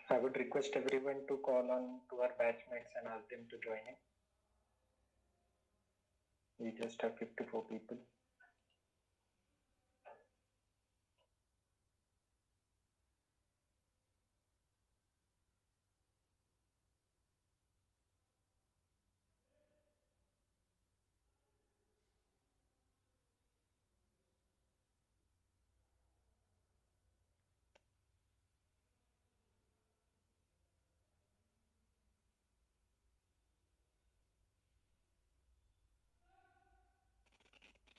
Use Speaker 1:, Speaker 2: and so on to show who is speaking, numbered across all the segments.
Speaker 1: I would request everyone to call on to our batchmates and ask them to join in. We just have 54 people.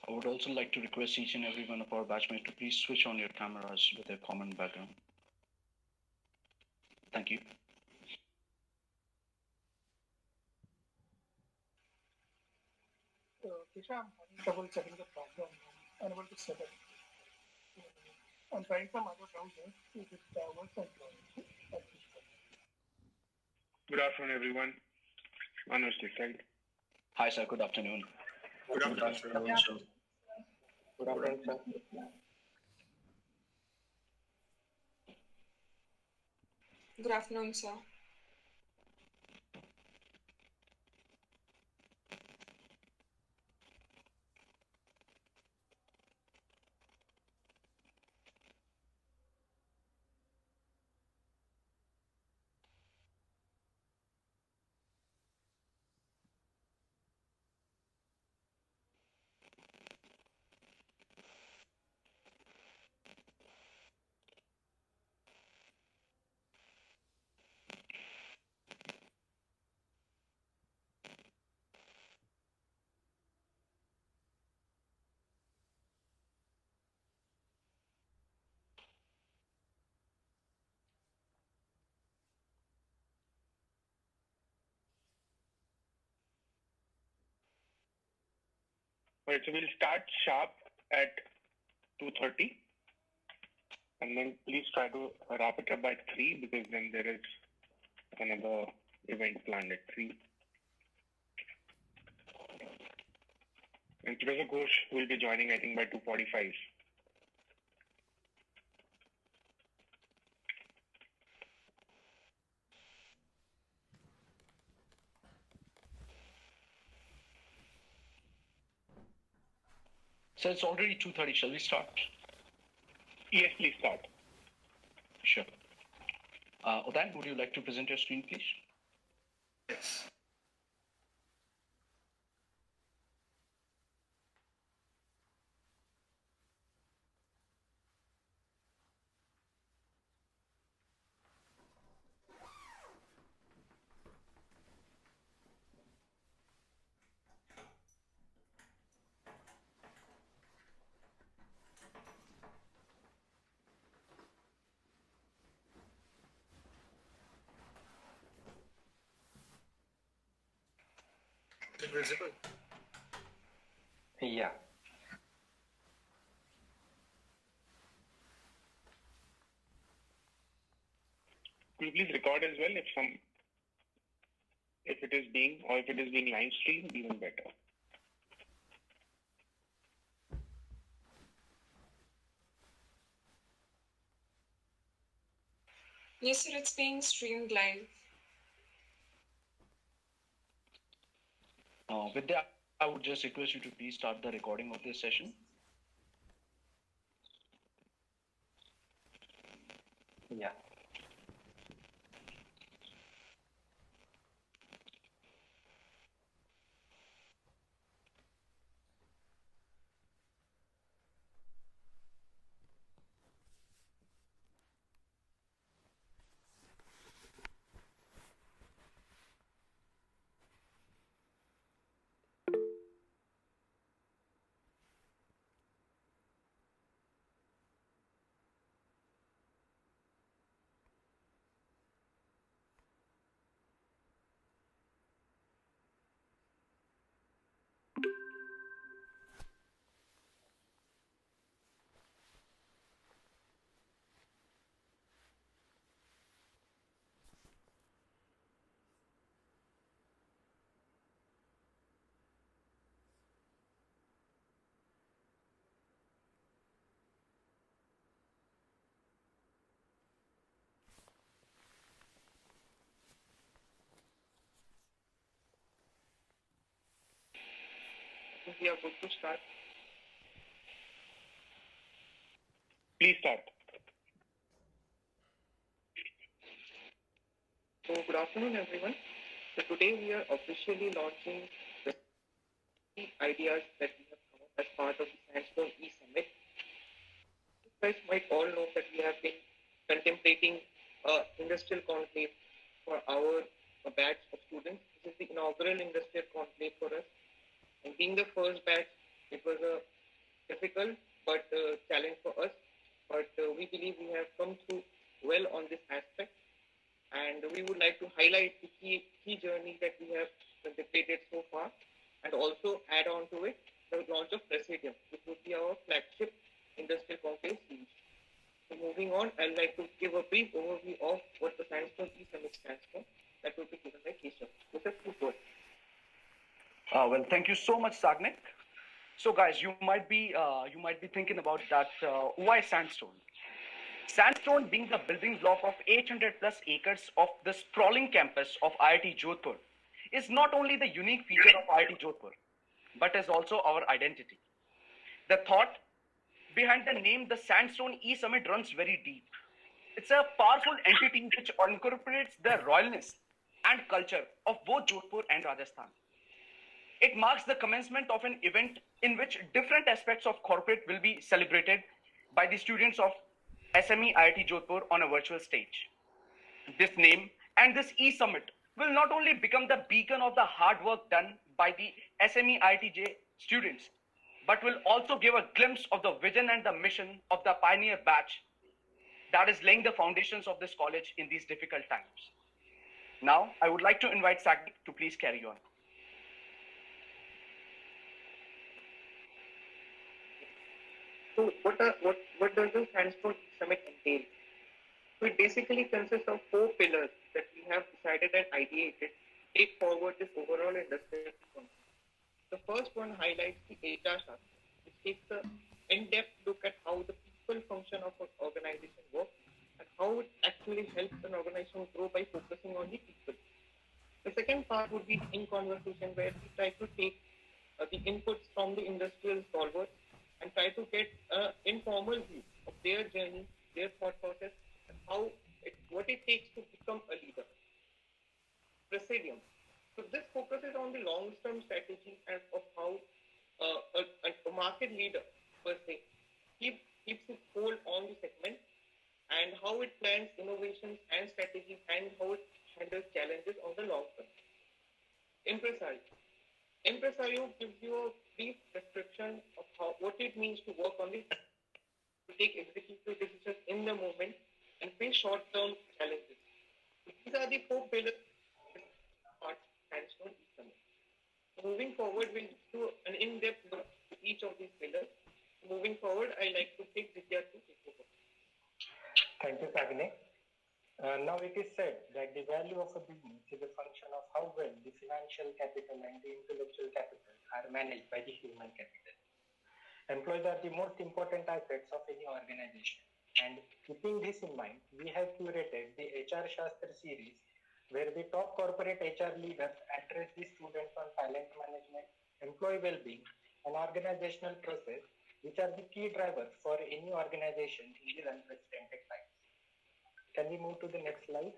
Speaker 2: I would also like to request each and every one of our batchmates to please switch on your cameras with a common background. Thank you.
Speaker 3: Kisha, I'm having trouble setting the background. I'm unable to set it. I'm trying some other browser. If it works, I'll try it.
Speaker 4: Good afternoon, everyone. Anush this side.
Speaker 2: Hi, sir. Good afternoon.
Speaker 4: Good afternoon, sir.
Speaker 1: Good afternoon, sir.
Speaker 5: Good afternoon, sir.
Speaker 4: Right, so we'll start sharp at 2:30, and then please try to wrap it up by 3 because then there is another event planned at 3. And Professor Ghosh will be joining, I think, by 2:45.
Speaker 2: So it's already 2:30. Shall we start?
Speaker 4: Yes, please start.
Speaker 2: Sure. Uday, would you like to present your screen, please?
Speaker 6: Yes. Is it visible?
Speaker 1: Yeah.
Speaker 4: Could you please record as well if it is being live streamed, even better.
Speaker 5: Yes, sir, it's being streamed live.
Speaker 2: With that, I would just request you to please start the recording of this session.
Speaker 1: Yeah.
Speaker 7: we are good to start.
Speaker 4: Please start.
Speaker 7: So good afternoon, everyone. So today we are officially launching the ideas that we have come up as part of the Sandstone E-Summit. You guys might all know that we have been contemplating industrial conclave for our batch of students. This is the inaugural industrial conclave for us. And being the first batch, it was a difficult but challenge for us. But we believe we have come through well on this aspect. And we would like to highlight the key journey that we have contemplated so far, and also add on to it the launch of Presidium, which would be our flagship industrial conclave series. So moving on, I'd like to give a brief overview of what the Sandstone E-Summit stands for. That will be given by Keshav. Mr. Football.
Speaker 2: Well, thank you so much, Sagnik. So, guys, you might be thinking about that. Why sandstone? Sandstone being the building block of 800 plus acres of the sprawling campus of IIT Jodhpur is not only the unique feature of IIT Jodhpur, but is also our identity. The thought behind the name, the Sandstone E-Summit, runs very deep. It's a powerful entity which incorporates the royalness and culture of both Jodhpur and Rajasthan. It marks the commencement of an event in which different aspects of corporate will be celebrated by the students of SME IIT Jodhpur on a virtual stage. This name and this E-Summit will not only become the beacon of the hard work done by the SME IITJ students, but will also give a glimpse of the vision and the mission of the pioneer batch that is laying the foundations of this college in these difficult times. Now, I would like to invite Sagnik to please carry on.
Speaker 7: So what does the Sandstone Summit entail? So it basically consists of 4 pillars that we have decided and ideated to take forward this overall industrial concept. The first one highlights the HR Shastra, which takes an in-depth look at how the people function of an organization works and how it actually helps an organization grow by focusing on the people. The second part would be the in-conversation, where we try to take the inputs from the industrial solvers and try to get an informal view of their journey, their thought process, and what it takes to become a leader. Presidium. So this focuses on the long-term strategy and of how a market leader per se keeps its hold on the segment, and how it plans innovations and strategies, and how it handles challenges on the long term. Impresario gives you a brief description of what it means to work on to take executive decisions in the moment and face short-term challenges. These are the 4 pillars of Sandstone E-Summit. Moving forward, we'll do an in-depth look at each of these pillars. Moving forward, I like to take Vidya to take over.
Speaker 1: Thank you, Sagnik. Now it is said that the value of a business is a function of how well the financial capital and the intellectual capital are managed by the human capital. Employees are the most important assets of any organization. And keeping this in mind, we have curated the HR Shastra series, where the top corporate HR leaders address the students on talent management, employee well-being, and organizational process, which are the key drivers for any organization in these unprecedented times. Can we move to the next slide?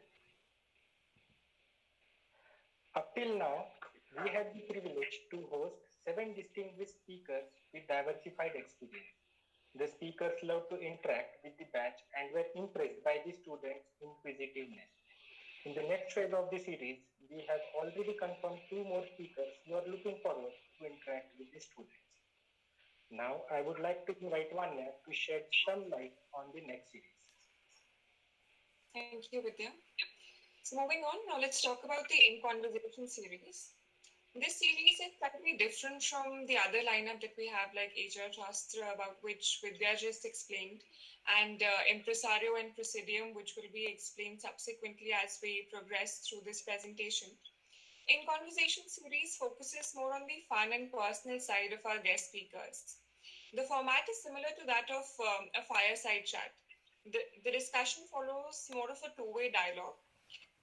Speaker 1: Up till now, we had the privilege to host 7 distinguished speakers with diversified experience. The speakers loved to interact with the batch and were impressed by the students' inquisitiveness. In the next phase of the series, we have already confirmed 2 more speakers who are looking forward to interact with the students. Now, I would like to invite Vanya to shed some light on the next series.
Speaker 5: Thank you, Vidya. So moving on, now let's talk about the In Conversation series. This series is slightly different from the other lineup that we have, like HR Shastra, about which Vidya just explained, and Impresario and Presidium, which will be explained subsequently as we progress through this presentation. In Conversation series focuses more on the fun and personal side of our guest speakers. The format is similar to that of a fireside chat. The discussion follows more of a 2-way dialogue.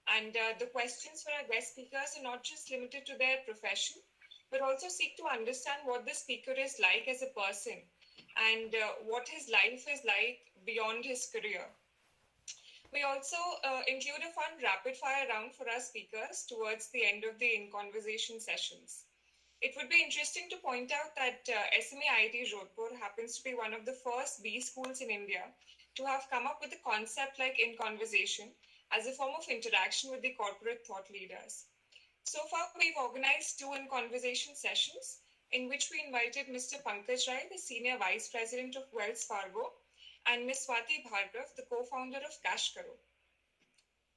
Speaker 5: And the questions for our guest speakers are not just limited to their profession, but also seek to understand what the speaker is like as a person and what his life is like beyond his career. We also include a fun rapid fire round for our speakers towards the end of the in conversation sessions. It would be interesting to point out that SME IIT Jodhpur happens to be one of the first B schools in India to have come up with a concept like in conversation as a form of interaction with the corporate thought leaders. So far, we've organized 2 in conversation sessions in which we invited Mr. Pankaj Rai, the Senior Vice President of Wells Fargo, and Ms. Swati Bhargav, the co-founder of Cash Karo.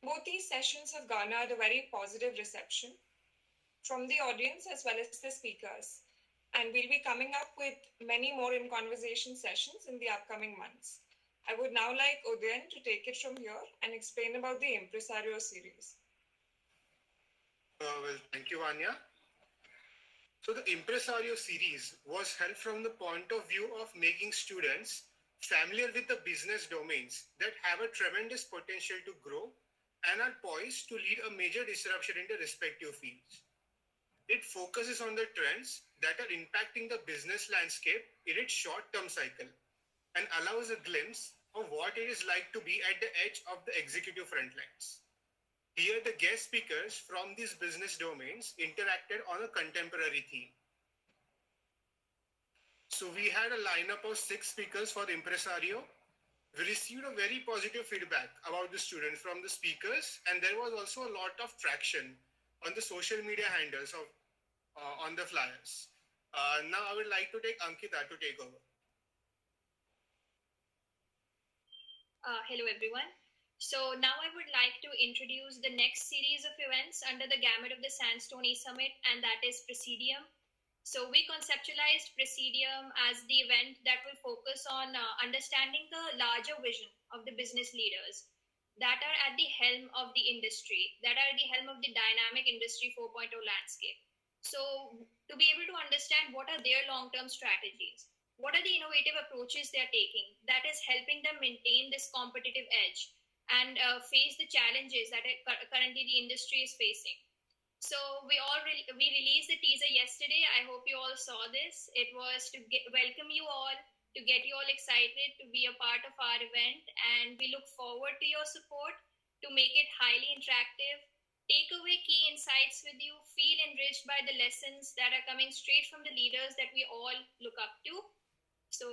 Speaker 5: Both these sessions have garnered a very positive reception from the audience as well as the speakers. And we'll be coming up with many more in conversation sessions in the upcoming months. I would now like Udayan to take it from here and explain about the Impresario series.
Speaker 6: Well, thank you, Anya. So the Impresario series was held from the point of view of making students familiar with the business domains that have a tremendous potential to grow and are poised to lead a major disruption in their respective fields. It focuses on the trends that are impacting the business landscape in its short-term cycle and allows a glimpse of what it is like to be at the edge of the executive front lines. Here, the guest speakers from these business domains interacted on a contemporary theme. So we had a lineup of 6 speakers for the Impresario. We received a very positive feedback about the students from the speakers, and there was also a lot of traction on the social media handles of on the flyers. Now I would like to take Ankita to take over.
Speaker 8: Hello everyone. So now I would like to introduce the next series of events under the gamut of the Sandstone E-Summit, and that is Presidium. So we conceptualized Presidium as the event that will focus on understanding the larger vision of the business leaders that are at the helm of the industry, that are at the helm of the dynamic industry 4.0 landscape. So to be able to understand what are their long-term strategies, what are the innovative approaches they're taking that is helping them maintain this competitive edge and face the challenges that currently the industry is facing. So we released the teaser yesterday. I hope you all saw this. It was to welcome you all, to get you all excited to be a part of our event, and we look forward to your support to make it highly interactive. Take away key insights with you, feel enriched by the lessons that are coming straight from the leaders that we all look up to. So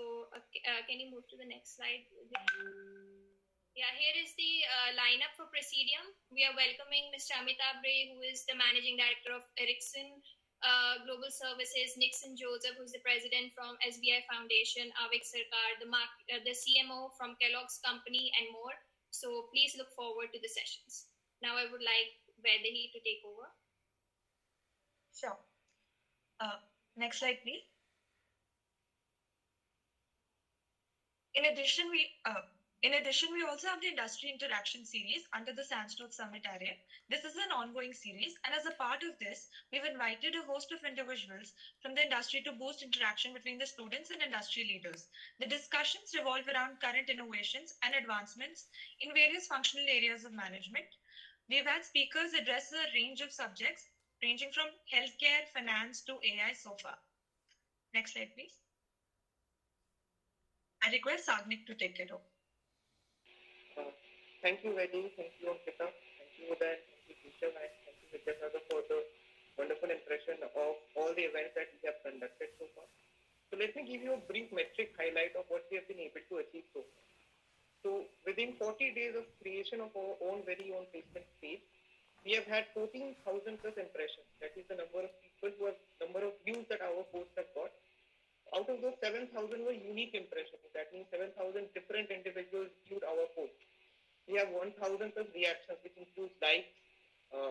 Speaker 8: can you move to the next slide? Yeah, here is the lineup for Presidium. We are welcoming Mr. Amitabh Ray, who is the Managing Director of Ericsson Global Services, Nixon Joseph, who's the President from SBI Foundation, Avik Sarkar, the CMO from Kellogg's Company, and more. So please look forward to the sessions. Now I would like Vaidehi to take over.
Speaker 9: Sure. Next slide, please. In addition, we also have the Industry Interaction Series under the Sandstone Summit area. This is an ongoing series, and as a part of this, we've invited a host of individuals from the industry to boost interaction between the students and industry leaders. The discussions revolve around current innovations and advancements in various functional areas of management. We've had speakers address a range of subjects, ranging from healthcare, finance to AI so far. Next slide, please. I request Sagnik to take it over.
Speaker 7: Thank you, Vaidehi. Thank you, Ankita. Thank you, Uday. Thank you, Keisha. And thank you, Vidyasagar, for the wonderful impression of all the events that we have conducted so far. So let me give you a brief metric highlight of what we have been able to achieve so far. So within 40 days of creation of our very own placement page, we have had 14,000 plus impressions. That is the number of views that our posts have got. Out of those, 7,000 were unique impressions. That means 7,000 different individuals viewed our posts. We have 1,000 plus reactions, which includes likes,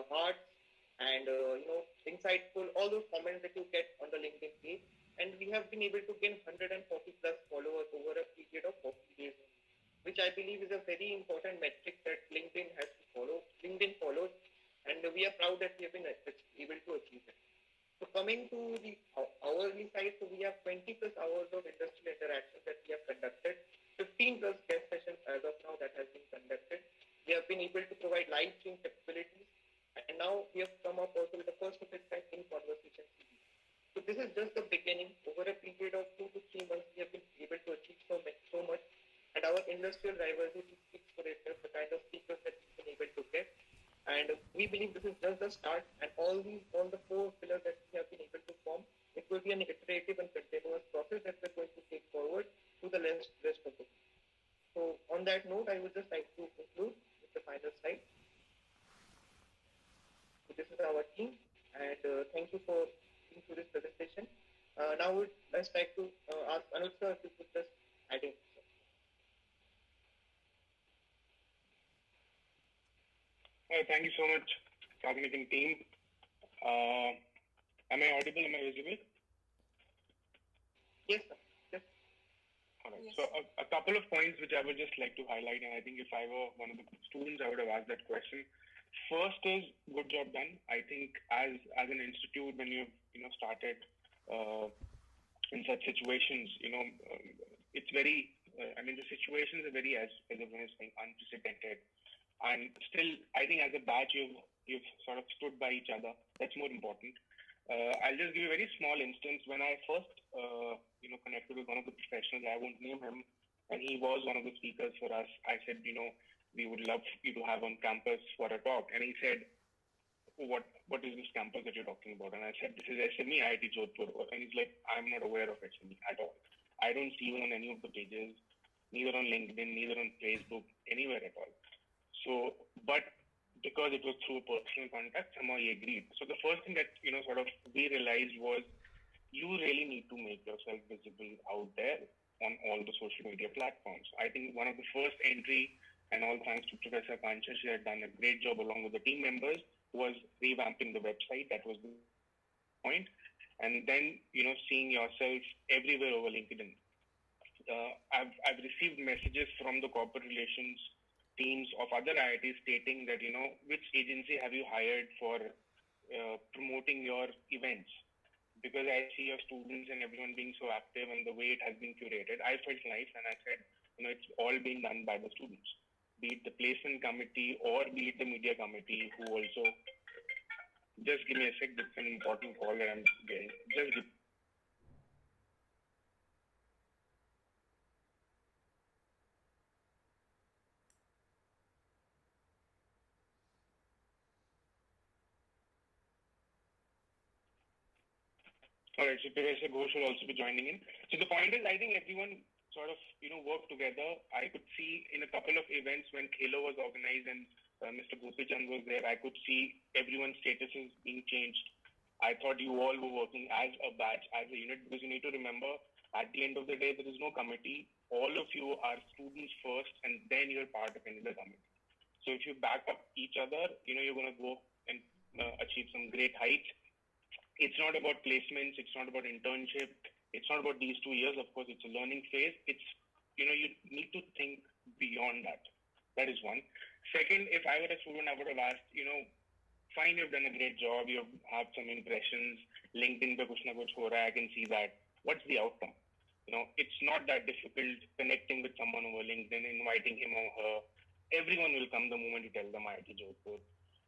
Speaker 7: hearts, and insightful, all those comments that you get on the LinkedIn page. And we have been able to gain 140 plus followers over a period of 40 days, which I believe is a very important metric that LinkedIn has to follow. LinkedIn follows, and we are proud that we have been able to achieve it. So coming to the hourly side, so we have 20 plus hours of industrial interactions that we have conducted, 15 plus guest sessions as of now that has been conducted. We have been able to provide live stream capabilities, and now we have come up also with the first of its kind in conversation series. this is just the beginning. Over a period of 2 to 3 months, we have been able to achieve so much. And our industrial diversity speaks for itself, the kind of speakers that we've been able to get. And we believe this is just the start. And all the 4 pillars that we have been able to form, it will be an iterative and continuous process that we're going to take forward to the rest of the week. So on that note, I would just like to conclude with the final slide. So this is our team, and thank you for being through this presentation. Now I would just like to ask Anuj sir if you could just add in.
Speaker 4: Thank you so much, coordinating team. Am I audible? Am I visible?
Speaker 7: Yes, sir. Yes.
Speaker 4: All right.
Speaker 5: Yes.
Speaker 4: So a couple of points which I would just like to highlight, and I think if I were one of the students, I would have asked that question. First is good job done. I think as an institute, when you've started in such situations, it's very. The situations are very, as everyone is saying, unprecedented. And still, I think as a batch, you've sort of stood by each other. That's more important. I'll just give you a very small instance. When I first, connected with one of the professionals, I won't name him, and he was one of the speakers for us. I said, we would love you to have on campus for a talk. And he said, what is this campus that you're talking about? And I said, this is SME IIT Jodhpur. And he's like, I'm not aware of SME at all. I don't see you on any of the pages, neither on LinkedIn, neither on Facebook, anywhere at all. So, but because it was through a personal contact, somehow he agreed. So the first thing that, we realized was you really need to make yourself visible out there on all the social media platforms. I think one of the first entry, and all thanks to Professor Pancha, she had done a great job along with the team members, was revamping the website. That was the point. And then, seeing yourself everywhere over LinkedIn. I've received messages from the corporate relations teams of other IITs stating that, which agency have you hired for promoting your events? Because I see your students and everyone being so active and the way it has been curated, I felt nice and I said, it's all being done by the students, be it the placement committee or be it the media committee, who also, just give me a sec, it's an important call that I'm getting. All right, so Professor Ghosh will also be joining in. So the point is, I think everyone sort of, worked together. I could see in a couple of events when Khelo was organized and Mr. Gopi Chand was there, I could see everyone's statuses being changed. I thought you all were working as a batch, as a unit, because you need to remember, at the end of the day, there is no committee. All of you are students first, and then you're part of another committee. So if you back up each other, you're going to go and achieve some great heights. It's not about placements. It's not about internship. It's not about these 2 years. Of course, it's a learning phase. It's, you need to think beyond that. That is one. Second, if I were a student, I would have asked, fine, you've done a great job. You have some impressions. LinkedIn pe kuch na kuch ho raha hai. I can see that. What's the outcome? It's not that difficult connecting with someone over LinkedIn, inviting him or her. Everyone will come the moment you tell them IIT Jodhpur.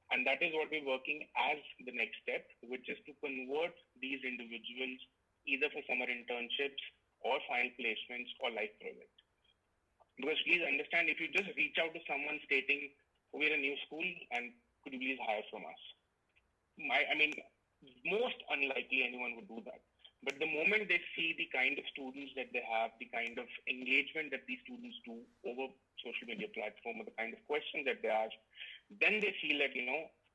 Speaker 4: And that is what we're working as the next step, which is to convert these individuals either for summer internships or final placements or life projects. Because please understand, if you just reach out to someone stating, we're a new school and could you please hire from us? Most unlikely anyone would do that. But the moment they see the kind of students that they have, the kind of engagement that these students do over social media platform, or the kind of questions that they ask, then they feel that,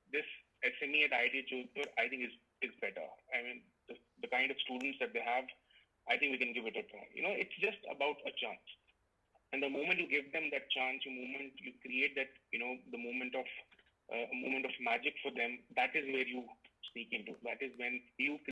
Speaker 4: this SME at IIT Jodhpur, I think is better. The kind of students that they have, I think we can give it a try. It's just about a chance. And the moment you give them that chance, the moment you create that, the moment of a moment of magic for them, that is where you speak into. That is when you